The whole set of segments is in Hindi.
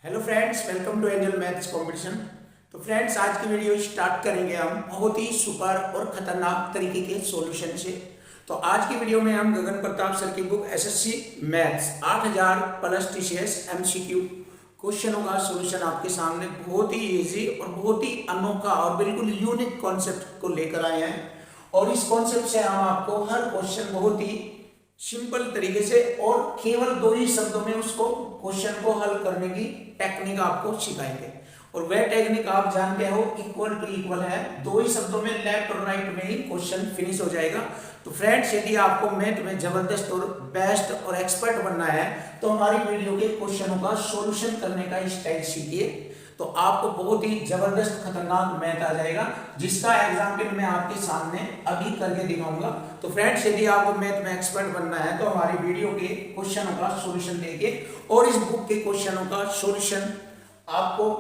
Hello friends, welcome to Angel Maths Competition. तो फ्रेंड्स, आज की वीडियो स्टार्ट करेंगे हम बहुत ही सुपर और खतरनाक तरीके के सॉल्यूशन से। तो आज की वीडियो में हम गगन प्रताप सर की book SSC maths 8000 plus TCS MCQ क्वेश्चनों का सॉल्यूशन आपके सामने बहुत ही इजी और बहुत ही अनोखा और बिल्कुल यूनिक कॉन्सेप्ट को लेकर आए हैं। और इस कॉन्सेप्ट से हम आपको हर क्वेश्चन बहुत ही सिंपल तरीके से और केवल 2 ही शब्दों में उसको क्वेश्चन को हल करने की टेक्निक आपको सिखाएंगे। और वह टेक्निक आप जानते हो, इक्वल टू इक्वल है। 2 ही शब्दों में, लेफ्ट और राइट में ही क्वेश्चन फिनिश हो जाएगा। तो फ्रेंड्स, यदि आपको मैथ में जबरदस्त और बेस्ट और एक्सपर्ट बनना है तो हमारी वीडियो के क्वेश्चनों का सॉल्यूशन करने का स्टाइल सीखिए। तो आपको बहुत ही जबरदस्त खतरनाक मैथ आ जाएगा, जिसका एग्जाम्पल मैं आपके सामने अभी करके दिखाऊंगा। तो फ्रेंड्स, यदि आपको मैथ में एक्सपर्ट बनना है तो हमारी वीडियो के क्वेश्चनों का सॉल्यूशन देखिए। और इस बुक के क्वेश्चनों का सॉल्यूशन आपको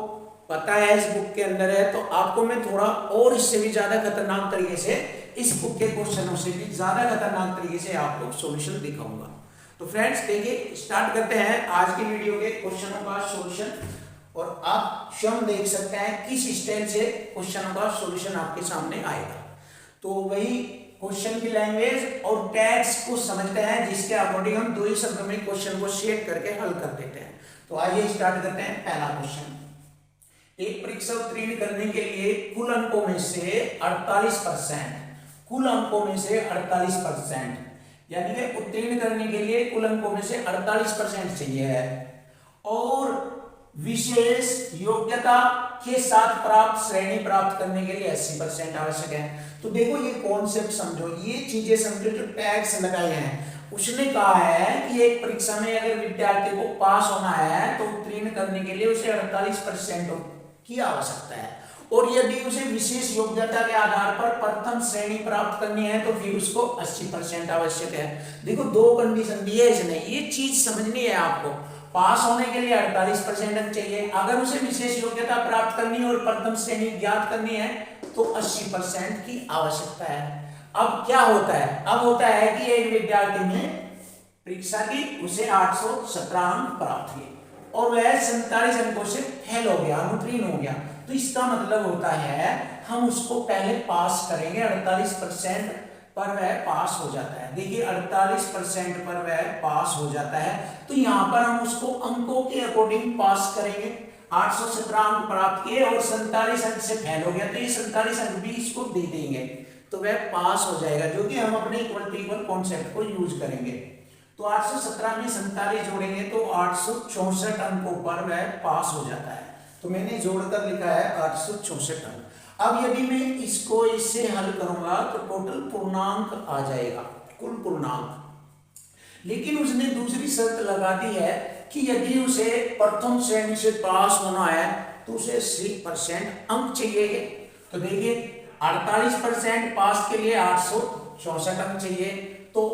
पता है इस बुक के अंदर है, तो आपको मैं थोड़ा और इससे भी ज्यादा खतरनाक तरीके से, इस बुक के क्वेश्चनों से भी ज्यादा खतरनाक तरीके से आपको सॉल्यूशन दिखाऊंगा। तो फ्रेंड्स देखिए, स्टार्ट करते हैं आज की वीडियो के क्वेश्चनों का सॉल्यूशन। और आप स्वयं देख सकते हैं किस स्टाइल से क्वेश्चनों का सॉल्यूशन आपके सामने आएगा। तो वही क्वेश्चन की लैंग्वेज और टैग्स को समझते हैं, जिसके अकॉर्डिंग हम 2 ही शब्दों में क्वेश्चन को सेट करके हल कर देते हैं। तो आइए स्टार्ट करते हैं। पहला क्वेश्चन, एक परीक्षा उत्तीर्ण करने के लिए कुल अंकों में से 48%, कुल अंकों में से 48%, यानी कि उत्तीर्ण करने के लिए कुल अंकों में से 48% चाहिए है, और विशेष योग्यता के साथ प्राप्त श्रेणी प्राप्त करने के लिए 80% आवश्यक है। तो देखो, ये कॉन्सेप्ट समझो, ये चीजें समझो जो टैग्स लगाए हैं। उसने कहा है कि एक परीक्षा में अगर विद्यार्थी को पास होना है तो उत्तीर्ण करने के लिए उसे 48% की आवश्यकता है, और यदि उसे विशेष योग्यता के आधार पर प्रथम श्रेणी प्राप्त करनी है तो फिर उसको 80% आवश्यक है। देखो, 2 कंडीशन दी है इसने, ये चीज समझनी है आपको। पास होने के लिए 48% अंक चाहिए, अगर उसे विशेष योग्यता प्राप्त करनी है और प्रथम श्रेणी ज्ञात करनी है तो 80% की आवश्यकता है। अब क्या होता है? अब होता है कि एक विद्यार्थी ने परीक्षा दी, उसे 817 अंक प्राप्त हुए और वह 47 अंकों से फेल हो गया, अनुत्तीर्ण हो गया। तो इसका मतलब होता है हम उसको पहले पास करेंगे, 48% पर वह पास हो जाता है। देखिए, 48% पर वह पास हो जाता है, तो यहां पर हम उसको अंकों के अकॉर्डिंग पास करेंगे। 817 अंक प्राप्त किए और 47 अंक से फेल हो गया, तो ये 47 अंक भी इसको दे देंगे, तो वह पास हो जाएगा, जो कि हम अपने इक्वल टू इक्वल कॉन्सेप्ट को यूज करेंगे। तो 817 में 47 जोड़ेंगे तो 864 अंकों पर वह पास हो जाता है। तो मैंने जोड़कर लिखा है 864 अंक। अब यदि मैं इसको इससे हल करूंगा तो टोटल पूर्णांक आ जाएगा, कुल पूर्णांक। लेकिन उसने दूसरी शर्त लगा दी है कि यदि उसे प्रथम श्रेणी से पास होना है तो उसे 80% अंक चाहिए। तो देखिए, 48% पास के लिए 864 अंक चाहिए। तो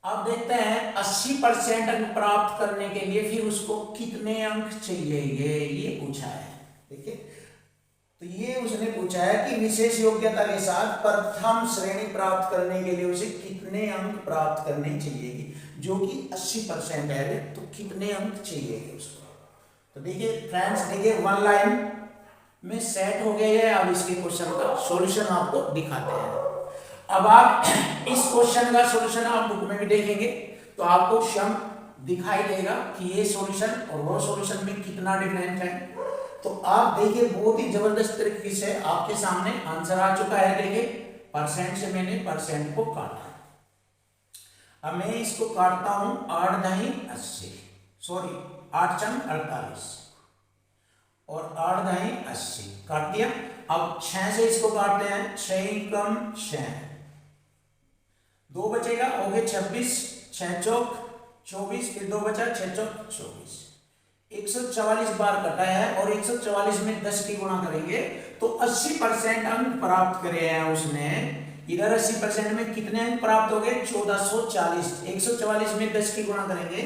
अब देखते हैं 80% अंक प्राप्त करने के लिए फिर उसको कितने अंक चाहिए, ये पूछा है। देखिए, तो ये उसने पूछा है कि विशेष योग्यता के साथ प्रथम श्रेणी प्राप्त करने के लिए उसे कितने अंक प्राप्त करने चाहिए, जो कि 80% है, तो कितने अंक चाहिए उसको। तो देखिए फ्रेंड्स, देखिए 1 लाइन में सेट हो गया है। अब इसके क्वेश्चन का सॉल्यूशन आपको दिखाते हैं। अब आप इस क्वेश्चन का सॉल्यूशन आप बुक में भी देखेंगे तो आपको स्वयं दिखाई देगा कि ये सॉल्यूशन और वो सॉल्यूशन में कितना डिफरेंस है। तो आप देखिए, बहुत ही जबरदस्त तरीके से आपके सामने आंसर आ चुका है। देखिए, परसेंट से मैंने परसेंट को काटा। अब मैं इसको काटता हूं 8 दही 80, सॉरी 8 चंग 48 और 8 दही 80 काट दिया। अब 6 से इसको काटते हैं, 6 कम 6, 2 बचेगा, हो गए 26, 6 चौक 24, फिर 2 बचा, 6 चौक 24। 144 बार कटा है और 144 में 10 की गुणा करेंगे तो 80% अंक प्राप्त करे हैं उसने। इधर 80% में कितने अंक प्राप्त हो गए? 1440। 144 में 10 की गुणा करेंगे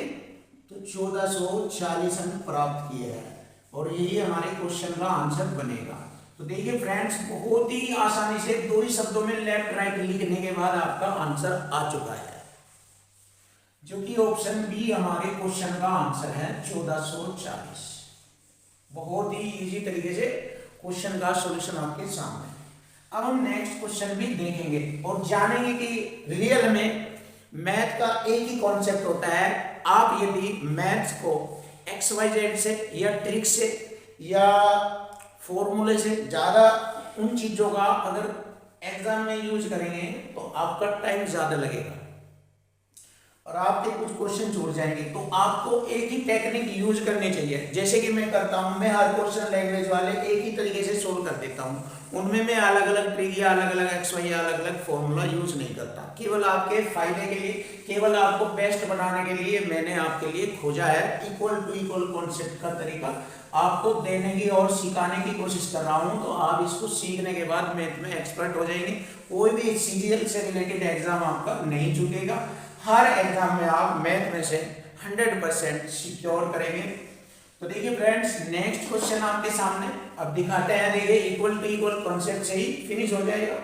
तो 1440 अंक प्राप्त किए हैं, और यही हमारे क्वेश्चन का आंसर बनेगा। तो देखिए फ्रेंड्स, बहुत ही आसानी से 2 ही शब्दों में लेफ्ट राइट लिखने के बाद आपका आंसर आ चुका है। जो कि ऑप्शन बी हमारे क्वेश्चन का आंसर है 1440। बहुत ही इजी तरीके से क्वेश्चन का सॉल्यूशन आपके सामने। अब हम नेक्स्ट क्वेश्चन भी देखेंगे और जानेंगे कि रियल में मैथ का एक ही कॉन्सेप्ट होता है। आप यदि मैथ्स को XYZ से या ट्रिक से या फॉर्मूले से ज़्यादा उन चीज़ों का अगर एग्जाम में यूज करेंगे तो आपका टाइम ज़्यादा लगेगा और आपके कुछ क्वेश्चन छूट जाएंगे। तो आपको एक ही टेक्निक यूज करनी चाहिए। जैसे कि मैं करता हूं, मैं हर क्वेश्चन लैंग्वेज वाले एक ही तरीके से सोल्व कर देता हूं। उनमें मैं अलग अलग ट्रिक या अलग अलग XY या अलग अलग फॉर्मूला यूज नहीं करता। केवल आपके फायदे के लिए, केवल आपको बेस्ट बनाने के लिए मैंने आपके लिए खोजा है इक्वल टू इक्वल कॉन्सेप्ट का तरीका आपको देने की और सिखाने की कोशिश कर रहा हूं। तो आप इसको सीखने के बाद मैथ में एक्सपर्ट हो जाएंगे। कोई भी सीजीएल से रिलेटेड एग्जाम आपका नहीं छूटेगा। हर एग्जाम में आप मैथ में से 100% सिक्योर करेंगे। तो देखिए फ्रेंड्स, नेक्स्ट क्वेश्चन आपके सामने अब दिखाते हैं। देखिए इक्वल टू इक्वल कॉन्सेप्ट से ही फिनिश हो जाएगा।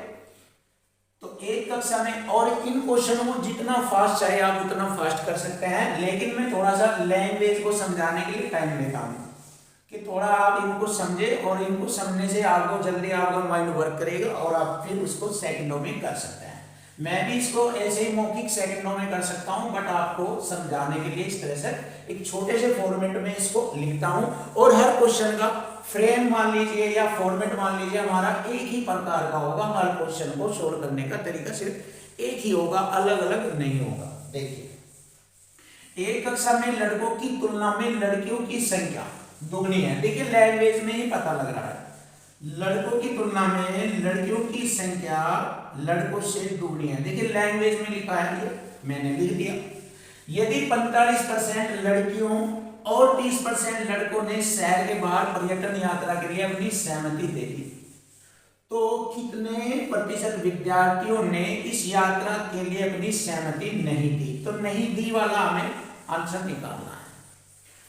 तो एक कक्षा में और इन क्वेश्चनों को जितना फास्ट चाहे आप उतना फास्ट कर सकते हैं, लेकिन मैं थोड़ा सा लैंग्वेज को समझाने के लिए टाइम लेता हूँ कि थोड़ा आप इनको समझे और इनको समझने से आपको जल्दी आपका माइंड वर्क करेगा और आप फिर उसको सेकंडों में कर सकते हैं। मैं भी इसको ऐसे ही मौखिक सेकंडों में कर सकता हूं, बट आपको समझाने के लिए इस तरह से एक छोटे से फॉर्मेट में इसको लिखता हूं। और हर क्वेश्चन का फ्रेम मान लीजिए या फॉर्मेट मान लीजिए हमारा एक ही प्रकार का होगा। हर क्वेश्चन को सोल्व करने का तरीका सिर्फ एक ही होगा, अलग अलग नहीं होगा। देखिए एक कक्षा में लड़कों की तुलना में लड़कियों की संख्या दुगनी है। देखिए लैंग्वेज में ही पता लग रहा है, लड़कों की तुलना में लड़कियों की संख्या लड़कों से दुगनी है। देखिए लैंग्वेज में लिखा है, ये मैंने लिख दिया। यदि 45% लड़कियों और 30% लड़कों ने शहर के बाहर पर्यटन यात्रा के लिए अपनी सहमति दे दी, तो कितने प्रतिशत विद्यार्थियों ने इस यात्रा के लिए अपनी सहमति नहीं दी? तो नहीं दी वाला हमें आंसर निकालना है।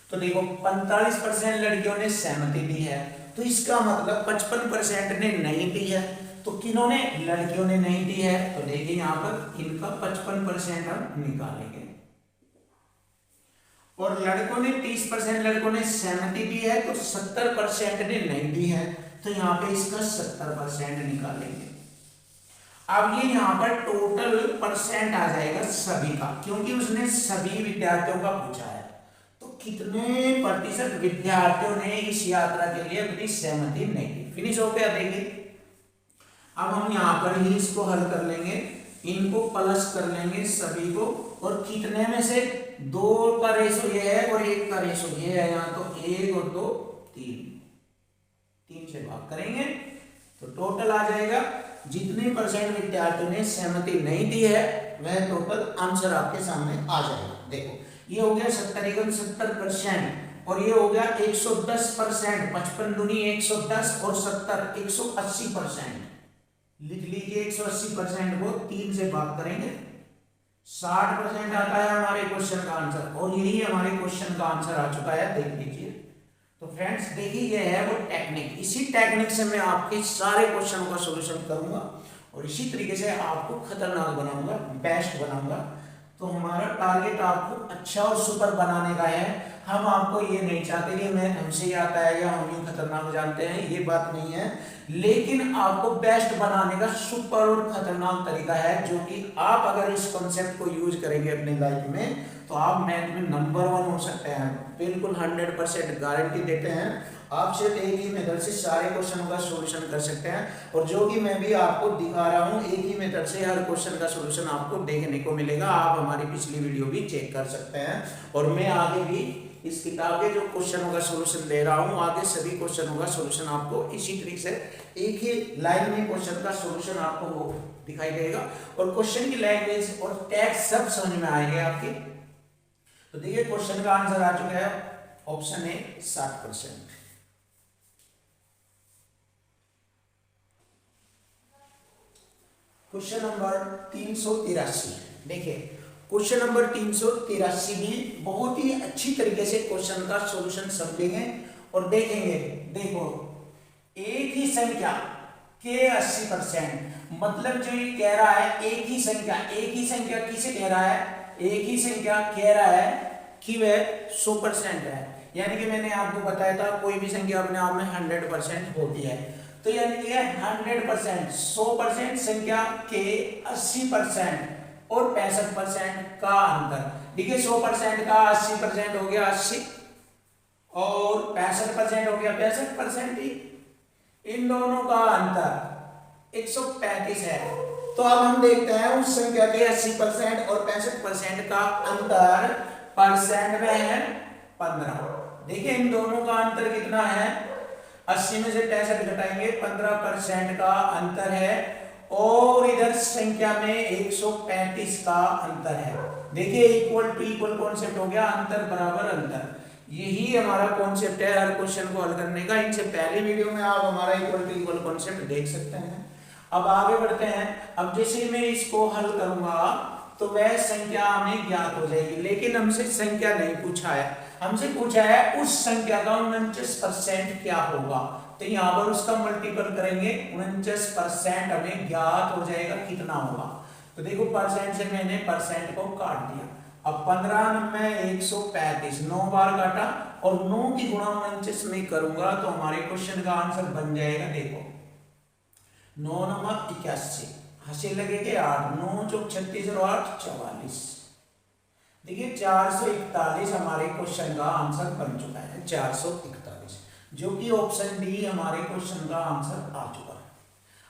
तो देखो 45% लड़कियों ने सहमति दी है, तो इसका मतलब 55% ने नहीं दी है। तो किन्होंने? लड़कियों ने नहीं दी है। तो देखिए यहाँ पर इनका 55% हम निकालेंगे और लड़कों ने 30% लड़कों ने सहमति दी है, तो 70% ने नहीं दी है। तो यहाँ पे इसका 70% निकालेंगे। अब ये यहाँ पर टोटल परसेंट आ जाएगा सभी का, क्योंकि उसने सभी विद्यार्थियों का पूछा है। तो कितने प्रतिशत विद्यार्थियों ने इस यात्रा के लिए अपनी सहमति नहीं दी? फिनिश हो गया। देखिए अब हम यहाँ पर ही इसको हल कर लेंगे, इनको प्लस कर लेंगे सभी को, और कितने में से 2 का रेशो ये है और 1 का रेशो ये है। यहाँ तो 1 और 2 3 से भाग करेंगे तो टोटल आ जाएगा। जितने परसेंट विद्यार्थियों ने सहमति नहीं दी है वह टोटल आंसर आपके सामने आ जाएगा। देखो ये हो गया 70% और ये हो गया 110%। 55 दूनी 110 और 70 180%। लिख लीजिए 180% को 3 से भाग करेंगे, 60% आता है हमारे क्वेश्चन का आंसर। और यही हमारे क्वेश्चन का आंसर आ चुका है, देख लीजिए। तो फ्रेंड्स देखिए ये है वो टेक्निक। इसी टेक्निक से मैं आपके सारे क्वेश्चनों का सॉल्यूशन करूंगा और इसी तरीके से आपको खतरनाक बनाऊंगा, बेस्ट बनाऊंगा। तो हमारा टारगेट आपको अच्छा और सुपर बनाने का है। हम आपको ये नहीं चाहते कि मैं हमसे आता है या हम ये खतरनाक जानते हैं, ये बात नहीं है। लेकिन आपको बेस्ट बनाने का सुपर और खतरनाक तरीका है, जो कि आप अगर इस कॉन्सेप्ट को यूज करेंगे अपनी लाइफ में तो आप मैथ में नंबर 1 हो सकते हैं। बिल्कुल 100% गारंटी देते हैं। आप सिर्फ एक ही मेथड से सारे क्वेश्चनों का सॉल्यूशन कर सकते हैं, और जो कि मैं भी आपको दिखा रहा हूं, एक ही मेथड से हर क्वेश्चन का सॉल्यूशन आपको देखने को मिलेगा। आप हमारी पिछली वीडियो भी चेक कर सकते हैं, और मैं आगे भी इस किताब के जो क्वेश्चनों का सॉल्यूशन दे रहा हूं, आगे सभी क्वेश्चनों का सॉल्यूशन आपको इसी तरीके से एक ही लाइन में क्वेश्चन का सॉल्यूशन आपको दिखाई देगा, और क्वेश्चन की लैंग्वेज और टेक्स्ट सब समझ में आएंगे आपके। तो देखिए क्वेश्चन का आंसर आ चुका है, ऑप्शन ए 60%। Question number 383। देखिए क्वेश्चन नंबर 383 भी बहुत ही अच्छी तरीके से क्वेश्चन का सॉल्यूशन समझेंगे और देखेंगे। देखो एक ही संख्या के 80%, मतलब जो ये कह रहा है एक ही संख्या किसे कह रहा है? एक ही संख्या कह रहा है कि वह 100% है, यानी कि मैंने आपको बताया था कोई भी संख्या अपने आप में 100% होती है, तो यानी कि 100%, 100% संख्या के 80% और 65% का अंतर। देखिए 100% का 80% हो गया 80 और 65% हो गया 65% ही, इन दोनों का अंतर 135 है। तो अब हम देखते हैं उस संख्या के 80% और 65% का अंतर परसेंट में है 15। देखिए इन दोनों का अंतर कितना है, 80 में से 65 घटाएंगे 15% का अंतर है, और इधर संख्या में 135 का अंतर है। देखिए इक्वल टू इक्वल कॉन्सेप्ट हो गया, अंतर बराबर अंतर, यही हमारा कॉन्सेप्ट है हर क्वेश्चन को हल करने का। इनसे पहले वीडियो में आप हमारा इक्वल टू इक्वल कॉन्सेप्ट देख सकते हैं। अब आगे बढ़ते हैं। अब जैसे मैं इसको हल करूंगा तो वह संख्या हमें ज्ञात हो जाएगी, लेकिन हमसे संख्या नहीं पूछा है, हमसे पूछा है उस संख्या का 49% क्या होगा। तो यहाँ पर उसका मल्टीपल करेंगे, 49% हमें ज्ञात हो जाएगा कितना होगा। तो देखो परसेंट से मैंने परसेंट को काट दिया। अब 15 में 135 9 बार काटा और 9 की गुणा 49 में करूंगा तो हमारे क्वेश्चन का आंसर बन जाएगा। देखो 9 नंबर 81, हंसी लगेंगे 8, 9 चौक 36 और 8 44। देखिए 441 हमारे क्वेश्चन का आंसर बन चुका है, 441, जो कि ऑप्शन डी हमारे क्वेश्चन का आंसर आ चुका है।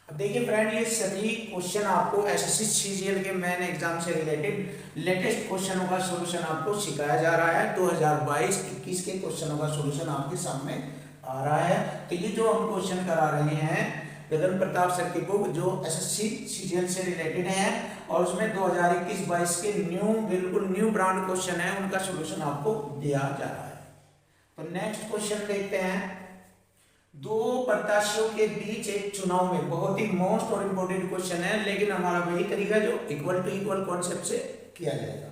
अब देखिए फ्रेंड, ये सभी क्वेश्चन आपको एसएससी सीजीएल के मेन एग्जाम से रिलेटेड लेटेस्ट क्वेश्चनों का सॉल्यूशन आपको सिखाया जा रहा है। 2022-21 के क्वेश्चनों का सॉल्यूशन आपके सामने आ रहा है। तो ये जो हम क्वेश्चन करा रहे हैं गगन प्रताप सर की बुक, जो एसएससी सीजीएल से रिलेटेड है, और उसमें 2021-22 के बिल्कुल न्यू ब्रांड क्वेश्चन है, उनका सॉल्यूशन आपको दिया जा रहा है। तो नेक्स्ट क्वेश्चन देखते हैं। दो प्रत्याशियों के बीच एक चुनाव में, बहुत ही मोस्ट और इंपोर्टेंट क्वेश्चन है, लेकिन हमारा वही तरीका जो इक्वल टू इक्वल कॉन्सेप्ट से किया जाएगा।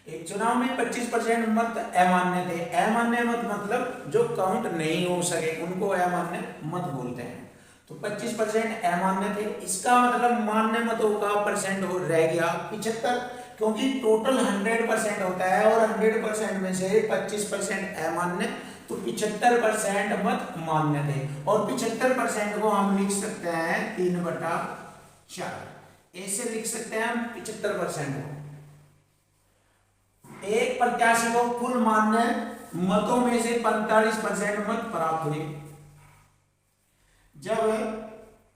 एक चुनाव में 25% मत अमान्य थे। अमान्य मत मतलब जो काउंट नहीं हो सके उनको अमान्य मत बोलते हैं। तो 25% अमान्य थे, इसका मतलब मान्य मतों का परसेंट रह गया 75, क्योंकि टोटल 100% होता है और 100% में से 25% अमान्य, तो 75% मत मान्य थे। और 75% को हम लिख सकते हैं 3/4, ऐसे लिख सकते हैं हम 75% को। एक प्रत्याशी को कुल मान्य मतों में से 45% मत प्राप्त हुए। जब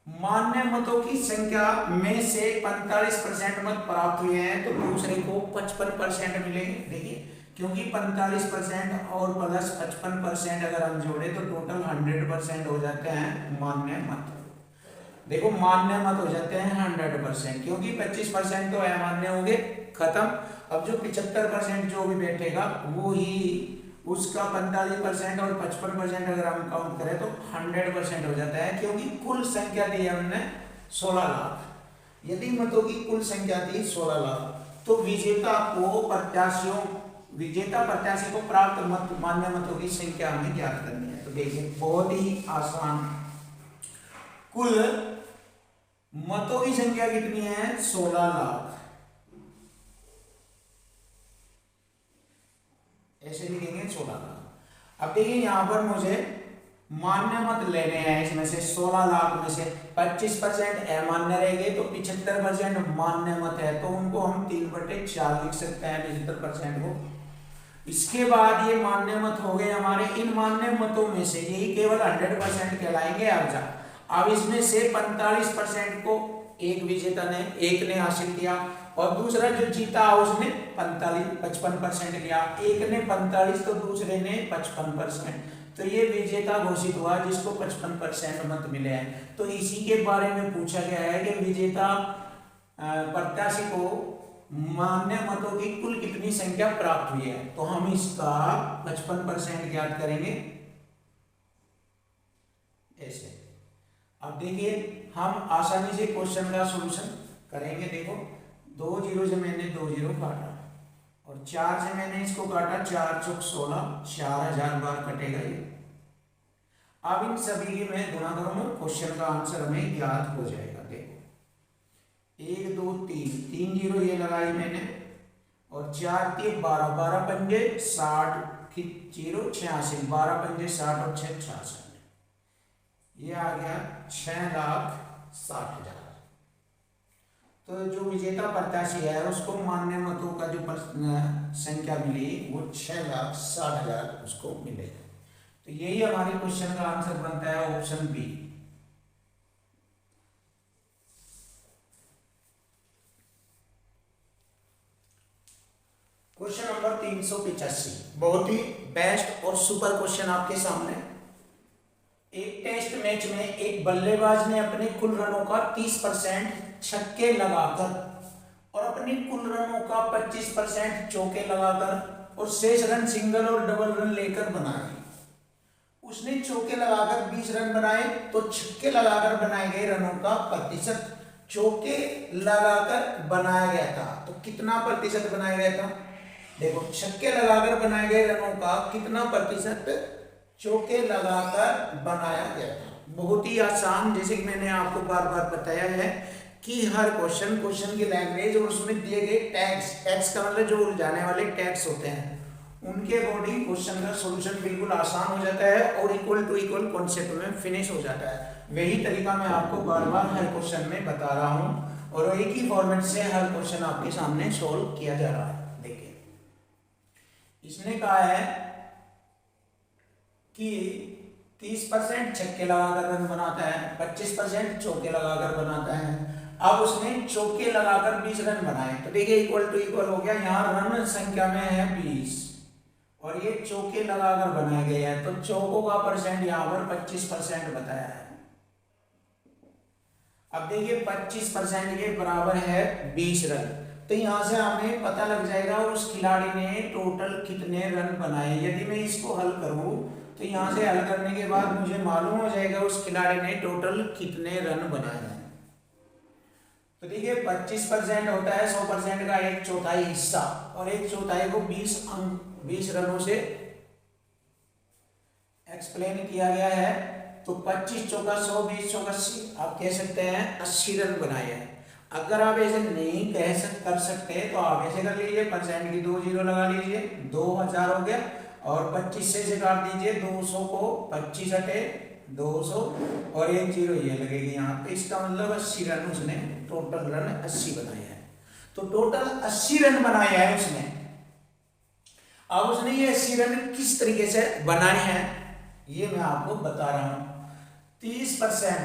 मान्य मतों की संख्या में से 45% मत प्राप्त हुए हैं तो दूसरे को 55% मिलेंगे। देखिए क्योंकि 45% और प्लस 55% अगर हम जोड़े तो टोटल 100% हो जाते हैं मान्य मत। देखो मान्य मत हो जाते हैं 100%, क्योंकि 25% तो अमान्य हो गए, खत्म। अब जो 75% जो भी बैठेगा वो ही उसका 45% और 55% अगर हम काउंट करें तो 100% हो जाता है, क्योंकि कुल संख्या दी हमने 16 लाख। यदि मतों की कुल संख्या थी 16 लाख तो विजेता प्रत्याशी को प्राप्त मत मान्य मतों की संख्या हमें ज्ञात करनी है। तो देखिए बहुत ही आसान, कुल मतों की संख्या कितनी है 16 लाख, ऐसे लिखेंगे 16 लाख। अब देखिए यहां पर मुझे मान्य मत लेने हैं, इसमें से 16 लाख में से 25% अमान्य रहेंगे तो 75% मान्य मत है, तो उनको हम 3/4 लिख सकते हैं 75% को। इसके बाद ये मान्य मत हो गए हमारे। इन मान्य मतों में से यही केवल 100% कहलाएंगे। अब इसमें से 45% को एक विजेता ने, एक ने हासिल किया, और दूसरा जो जीता उसने 55% लिया। एक ने 45 तो दूसरे ने 55%, तो ये विजेता घोषित हुआ जिसको 55% मत मिले हैं। तो इसी के बारे में पूछा गया है कि विजेता प्रत्याशी को मान्य मतों की कुल कितनी संख्या प्राप्त हुई है। तो हम इसका 55% ज्ञात करेंगे ऐसे। अब देखिए हम आसानी से क्वेश्चन का सॉल्यूशन करेंगे। देखो 2 0 से मैंने 2 0 काटा और 4 से मैंने इसको काटा, 4 चौक 16, 4000 बार कटेगा ये। अब इन सभी की मैं गुणा करूंगा, क्वेश्चन का आंसर हमें ज्ञात हो जाएगा। देखो 1 2 3 0 ये लगाई मैंने, और 4 3 12, 12 पंजे 60 की 0 86, 12 पंजे 60 और 6 66। ये आ गया 6,60,000। तो जो विजेता प्रत्याशी है उसको मान्य मतों का जो संख्या मिली वो 6,60,000 उसको मिलेगा। तो यही हमारे क्वेश्चन का आंसर बनता है ऑप्शन बी। क्वेश्चन नंबर 385, बहुत ही बेस्ट और सुपर क्वेश्चन आपके सामने। एक टेस्ट मैच में एक बल्लेबाज ने अपने कुल रनों का 30% छक्के लगाकर और अपने कुल रनों का 25% चौके लगाकर और शेष रन सिंगल और डबल रन लेकर बनाए। उसने चौके लगाकर 20 रन बनाए, तो छक्के लगाकर बनाए गए रनों का प्रतिशत चौके लगाकर बनाया गया था तो कितना प्रतिशत बनाया गया था? देखो, छक्के लगाकर बनाए गए रनों का कितना प्रतिशत चौके लगाकर बनाया गया था। बहुत ही आसान, जैसे कि मैंने आपको बार बार बताया है कि हर क्वेश्चन की लैंग्वेज और उसमें दिए गए टैग्स का मतलब जो उलझाने वाले टैग्स होते हैं उनके अकॉर्डिंग क्वेश्चन का सॉल्यूशन बिल्कुल आसान हो जाता है और इक्वल टू इक्वल कॉन्सेप्ट में फिनिश हो जाता है। वही तरीका मैं आपको बार बार हर क्वेश्चन में बता रहा हूँ और एक ही फॉर्मेट से हर क्वेश्चन आपके सामने सोल्व किया जा रहा है। देखिए, इसने कहा है कि 30% छक्के लगाकर रन बनाता है, 25% चौके लगाकर बनाता है। अब उसने चौके लगाकर 20 रन बनाए, तो देखिए इक्वल टू इक्वल हो गया। यहाँ रन संख्या में है 20 और ये चौके लगाकर बनाए गए हैं, तो चौकों का परसेंट यहाँ पर 25% बताया है। अब देखिए 25% के बराबर है 20 रन, तो यहाँ से हमें पता लग जाएगा उस खिलाड़ी ने टोटल कितने रन बनाए। यदि मैं इसको हल करूं तो यहाँ से हल करने के बाद मुझे मालूम हो जाएगा उस खिलाड़ी ने टोटल कितने रन बनाए हैं। तो देखिए 25% होता है 100% का 1/4 हिस्सा और 1/4 को 20 रनों से एक्सप्लेन किया गया है। तो 25 चौका 100, 20 चौका 80, आप कह सकते हैं 80 रन बनाए हैं। अगर आप ऐसे नहीं कर सकते तो आप ऐसे कर लीजिए, परसेंट की 2 जीरो लगा लीजिए, 2000 हो गया और 25 से काट दीजिए 200 को, 25 हटे 200 और 1 जीरो ये लगेगी यहाँ पे। इसका मतलब 80 रन उसने टोटल रन 80 बनाए हैं। तो टोटल 80 रन बनाए हैं उसने। अब उसने ये 80 रन किस तरीके से बनाए हैं ये मैं आपको बता रहा हूं। 30%,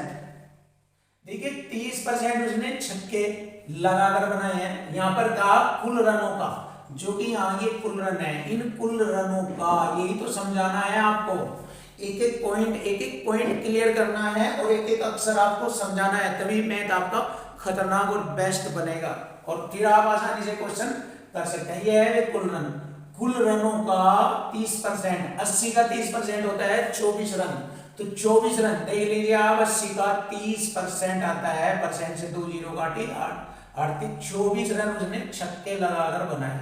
देखिए 30% उसने छक्के लगाकर बनाए हैं। यहां पर कहा कुल रनों का, जो कि यहाँ ये कुल रन है, इन कुल रनों का यही तो समझाना है आपको। एक एक पॉइंट क्लियर करना है और एक एक अक्षर आपको समझाना है, तभी मैथ आपका खतरनाक और बेस्ट बनेगा और फिर आप आसानी से क्वेश्चन कर सकते हैं। ये है कुल रन, कुल रनों का 30%, 80 का 30% होता है 24 रन, तो 24 रन देख लीजिए आप। 80 का 30% आता है, परसेंट से 2 जीरो काटी 8 24 रन उसने छक्के लगाकर बनाए,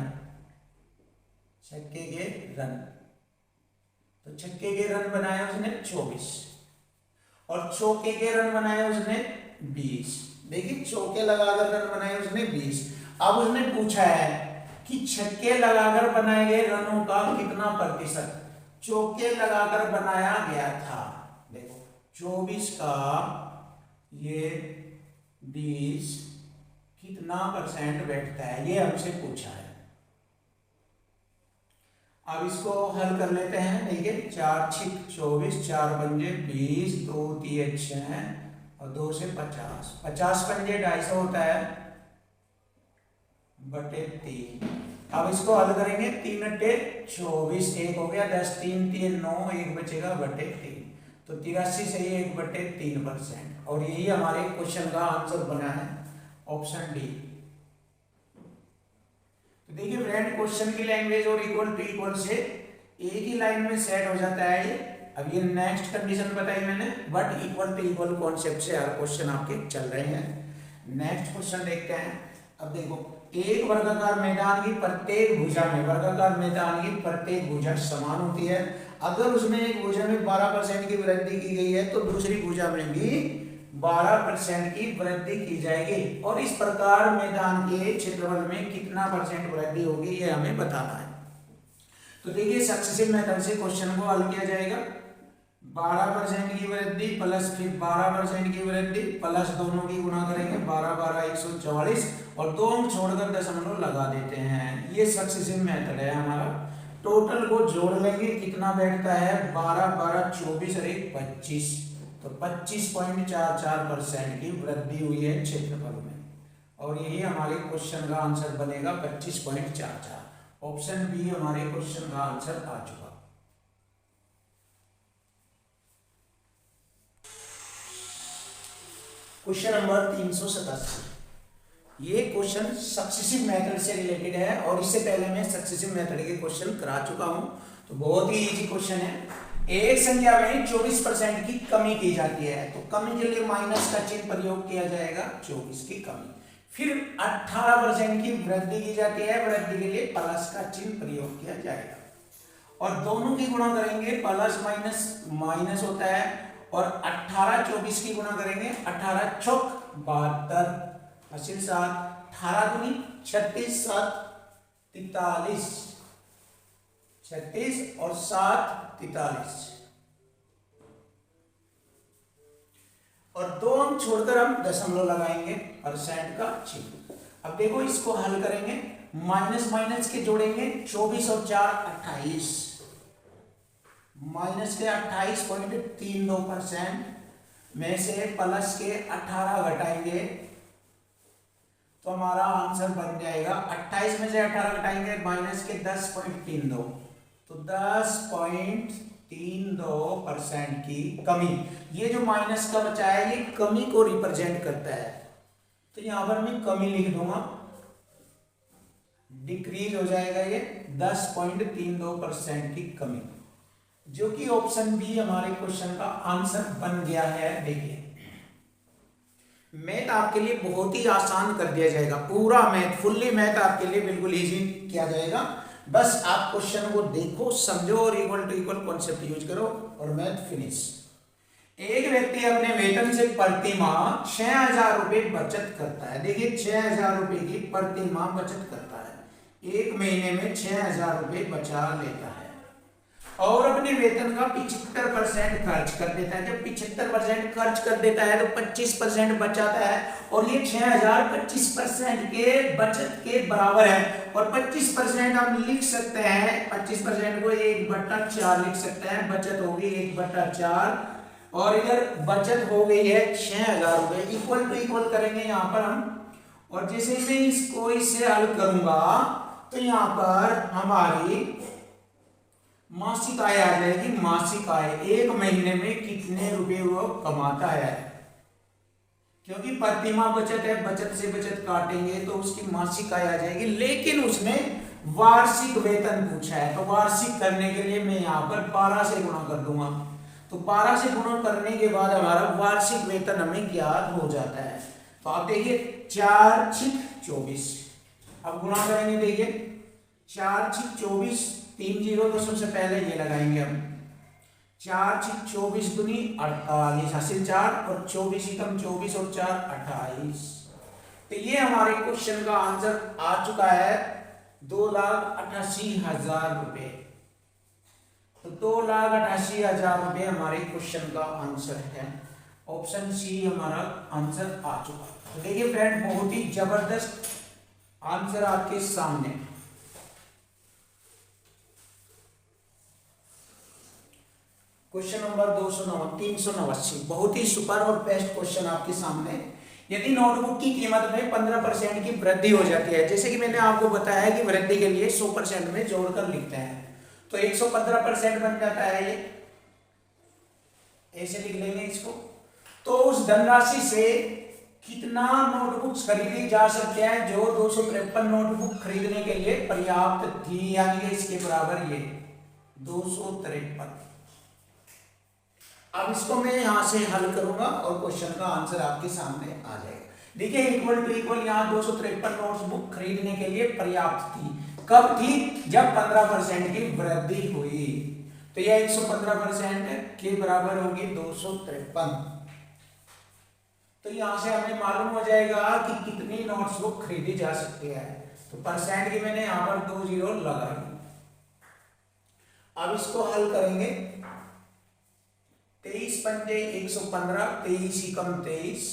छक्के के रन। तो छक्के के रन बनाए उसने 24 और चौके के रन बनाए उसने 20। देखिए चौके लगाकर रन बनाए उसने 20। अब उसने पूछा है कि छक्के लगाकर बनाए गए रनों का कितना प्रतिशत चौके लगाकर बनाया गया था। देखो 24 का ये 20 कितना परसेंट बैठता है, ये हमसे पूछा है। अब इसको हल कर लेते हैं। देखिए 4 6 24, 4 पंजे 20, 2 3 6 और 2 से 50, 50 पंजे 250 होता है बटे 3। अब इसको हल करेंगे, 3 अट्टे 24, 1 हो गया 10, 3 3 9, 1 बचेगा बटे 3, तो 83 से 1 बटे 3%। और यही हमारे क्वेश्चन का आंसर बना है ऑप्शन डी। तो देखिए फ्रेंड, क्वेश्चन की लैंग्वेज और इक्वल टू इक्वल से एक ही लाइन में सेट हो जाता है ये। अब ये नेक्स्ट कंडीशन बताई मैंने, but equal to equal concept से हर क्वेश्चन आपके चल रहे हैं। नेक्स्ट क्वेश्चन देखते हैं। अब देखो, एक वर्गाकार मैदान की प्रत्येक भुजा में, वर्गाकार मैदान की प्रत्येक भुजा समान होती है। अगर उसमें एक भुजा में 12% की वृद्धि की गई है तो दूसरी भुजा में भी 12% की वृद्धि की जाएगी। और इस प्रकार मैदान के क्षेत्रफल में कितना परसेंट वृद्धि होगी ये हमें बताना है। तो देखिए सक्सेसिव मेथड से क्वेश्चन को हल किया जाएगा। 12% की वृद्धि प्लस फिर 12% की वृद्धि प्लस दोनों की गुणा करेंगे, 12 12 144 और 2 अंक छोड़कर दशमलव लगा देते हैं। ये सक्सेसिव मेथड है हमारा। टोटल को जोड़ लेंगे, कितना बैठता है 12 12 24 और 1 25, तो 25.44% की वृद्धि हुई है क्षेत्रफल में। और यही हमारे क्वेश्चन का आंसर बनेगा 25.44। ऑप्शन बी हमारे क्वेश्चन का आंसर आ चुका। क्वेश्चन नंबर 387, ये क्वेश्चन सक्सेसिव मेथड से रिलेटेड है और इससे पहले मैं सक्सेसिव मेथड के क्वेश्चन करा चुका हूं, तो बहुत ही इजी क्वेश्चन है। एक संख्या में 24% की कमी की जाती है, तो कमी के लिए माइनस का चिन्ह प्रयोग किया जाएगा, 24 की कमी। फिर 18% की वृद्धि की जाती है, वृद्धि के लिए प्लस का चिन्ह प्रयोग किया जाएगा और दोनों की गुणा करेंगे, प्लस माइनस माइनस होता है और 18 24 की गुणा करेंगे, 18 चौक 72 हासिल 7, 18 दूनी 36 7 43, 36 और 7 43 और 2 अंक छोड़कर हम दशमलव लगाएंगे, परसेंट का चिन्ह। अब देखो इसको हल करेंगे, माइनस माइनस के जोड़ेंगे, 24 और 4 28, माइनस के 28.32% में से प्लस के 18 घटाएंगे तो हमारा आंसर बन जाएगा 28 में से 18 घटाएंगे माइनस के 10.32, तो 10.32% की कमी। ये जो माइनस का बचा है ये कमी को रिप्रेजेंट करता है, तो यहां पर मैं कमी लिख दूंगा, डिक्रीज हो जाएगा ये 10.32% की कमी, जो कि ऑप्शन बी हमारे क्वेश्चन का आंसर बन गया है। देखिए मैथ आपके लिए बहुत ही आसान कर दिया जाएगा, पूरा मैथ फुल्ली मैथ आपके लिए बिल्कुल इजी किया जाएगा। बस आप क्वेश्चन को देखो, समझो और equal to equal concept use करो और मैथ फिनिश। एक व्यक्ति अपने वेतन से प्रति माह 6000 रुपए बचत करता है। देखिए 6000 रुपए की प्रति माह बचत करता है, एक महीने में 6000 रुपए बचा लेता है और अपने वेतन का 75% खर्च कर देता है। जब 75% खर्च कर देता है तो 25% बचाता है और ये 6000 25% के बचत के बराबर है और 25% हम लिख सकते हैं, 25% को 1/4 लिख सकते हैं, बचत होगी 1/4 और इधर बचत हो गई है 6000 रुपए। इक्वल टू इक्वल करेंगे यहाँ पर हम, और जैसे मैं इसको इससे हल करूंगा तो यहाँ पर हमारी मासिक आय आ जाएगी। मासिक आय एक महीने में कितने रुपए वो कमाता है, क्योंकि प्रति माह बचत है, बचत से बचत काटेंगे तो उसकी मासिक आय आ जाएगी। लेकिन उसने वार्षिक वेतन पूछा है, तो वार्षिक करने के लिए मैं यहाँ पर 12 से गुणा कर दूंगा, तो 12 से गुणा करने के बाद हमारा वार्षिक वेतन हमें ज्ञात हो जाता है। तो आप देखिए 4 6 24, अब गुणा करेंगे, देखिए 4 6 24, 3 0 तो सबसे पहले ये लगाएंगे हम, 4 6 24 दूनी 48 हासिल 4 और 24 एकम 24 और 4 28। तो ये हमारे क्वेश्चन का आंसर आ चुका है 2,88,000 रुपए। तो 2,88,000 रुपए हमारे क्वेश्चन का आंसर है। ऑप्शन सी हमारा आंसर आ चुका। तो देखिए फ्रेंड बहुत ही जबरदस्त आंसर आपके सामने। क्वेश्चन नंबर 389, बहुत ही सुपर और बेस्ट क्वेश्चन आपके सामने। यदि नोटबुक की कीमत में 15% की वृद्धि हो जाती है, जैसे कि मैंने आपको बताया कि वृद्धि के लिए 100% में जोड़कर लिखते हैं, तो 115% बन जाता है, ये ऐसे लिख लेंगे इसको। तो उस धनराशि से कितना नोटबुक खरीदी जा सकते हैं जो 253 नोटबुक खरीदने के लिए पर्याप्त थी, यानी कि इसके बराबर ये 253। अब इसको मैं यहां से हल करूंगा और क्वेश्चन का आंसर आपके सामने आ जाएगा। देखिए इक्वल टू इक्वल यहां 253 नोटबुक खरीदने के लिए पर्याप्त थी। कब थी? जब 15% की वृद्धि हुई, तो यह 115% के बराबर होगी 253। तो यहाँ से हमें मालूम हो जाएगा कि कितनी नोट्स बुक खरीदी जा सकती है। तो परसेंट की मैंने यहाँ पर 2 जीरो लगाई। अब इसको हल करेंगे। 23 पंजे 115, 23 एकम 23,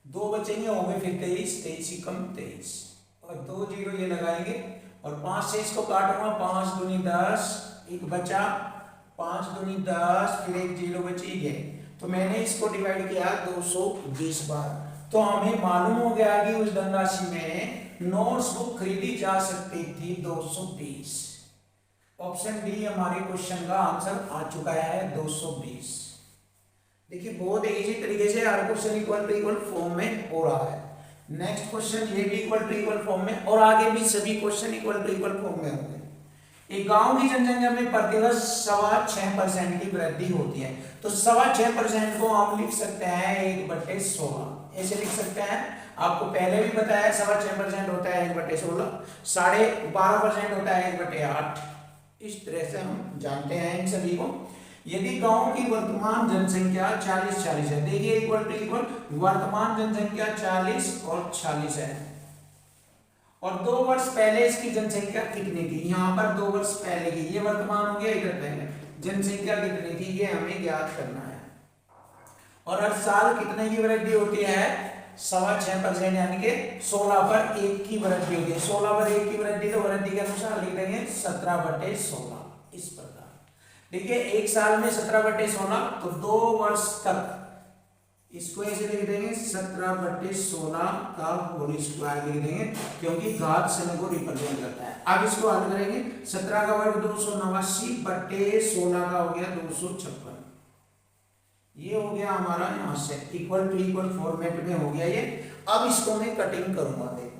2 बचेंगे होंगे फिर 23, 23 एकम 23 और 2 जीरो ये लगाएंगे और 5 से इसको काटूंगा। 5 दूनी 10, एक बचा, 5 दूनी 10, फिर एक जीरो बची है। तो मैंने इसको डिवाइड किया 220 बार। तो हमें मालूम हो गया कि उस धनराशि में नोट्स बुक खरीदी जा सकती थी 220। ऑप्शन डी हमारे क्वेश्चन का आंसर आ चुका है 220। देखिए बहुत इजी तरीके से हर question equal to equal form में हो रहा है। नेक्स्ट क्वेश्चन ये भी इक्वल टू इक्वल फॉर्म में और आगे भी सभी question equal to equal form में होंगे। एक गांव की जनसंख्या में प्रतिवर्ष 6.25% की वृद्धि होती है। तो 6.25% को हम लिख सकते हैं 1/16, ऐसे लिख सकते हैं। आपको पहले भी बताया 6.25% होता है 1/16, 12.5% होता है 1/8। इस तरह से हम जानते हैं इन सभी को। यदि गांव की वर्तमान जनसंख्या 40 है, देखिए इक्वल टू इक्वल वर्तमान जनसंख्या 40 और 40 है और 2 वर्ष पहले इसकी जनसंख्या कितनी थी, यहाँ पर 2 वर्ष पहले की, ये वर्तमान हो गया, इधर पहले जनसंख्या कितनी थी ये हमें ज्ञात करना है। और हर साल कितने की वृद्धि होती है, 6.25% यानी कि 16 पर 1 की वृद्धि होती है। 16 पर 1 की वृद्धि, तो वृद्धि के अनुसार लिख देंगे 17/16 इस प्रकार। देखिए एक साल में 17/16, तो 2 वर्ष तक इसको ऐसे लिख देंगे 17/16 का होल स्क्वायर लिख देंगे, क्योंकि घात समय को रिप्रेजेंट करता है। अब इसको हल करेंगे। 17 का वर्ग 289/16 का हो गया 256। ये हो गया हमारा यहाँ से इक्वल टू इक्वल फॉर्मेट में हो गया ये। अब इसको मैं कटिंग करूंगा। देखो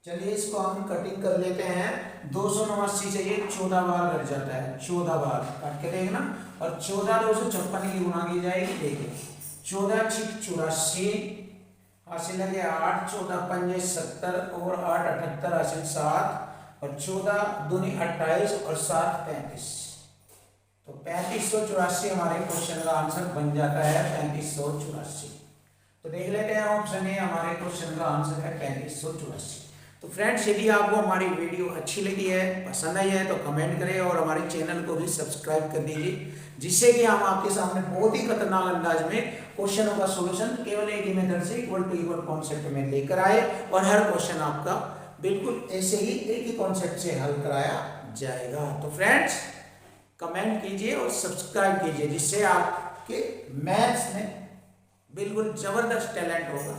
चलिए इसको हम कटिंग कर लेते हैं। 289 से ये 14 बार कट जाता है, 14 बार काट के देखना। और 14 256 की गुणा की जाएगी। देखिए 14 6 84 हासिल लगे 8, 14 पंजे 70 और 8 78 हासिल 7 और 14 दूनी 28 और 7 35। तो 3584 हमारे क्वेश्चन का आंसर बन जाता है 3584। तो देख लेते हैं ऑप्शन ए हमारे क्वेश्चन का आंसर है 3584। तो फ्रेंड्स यदि आपको हमारी वीडियो अच्छी लगी है, पसंद आई है तो कमेंट करें और हमारे चैनल को भी सब्सक्राइब कर दीजिए, जिससे कि हम आपके सामने बहुत ही खतरनाक अंदाज में क्वेश्चनों का सॉल्यूशन केवल एक ही मेथड से इक्वल टू इक्वल कॉन्सेप्ट में लेकर आए और हर क्वेश्चन आपका बिल्कुल ऐसे ही एक ही कॉन्सेप्ट से हल कराया जाएगा। तो फ्रेंड्स कमेंट कीजिए और सब्सक्राइब कीजिए, जिससे आपके मैथ्स में बिल्कुल जबरदस्त टैलेंट होगा।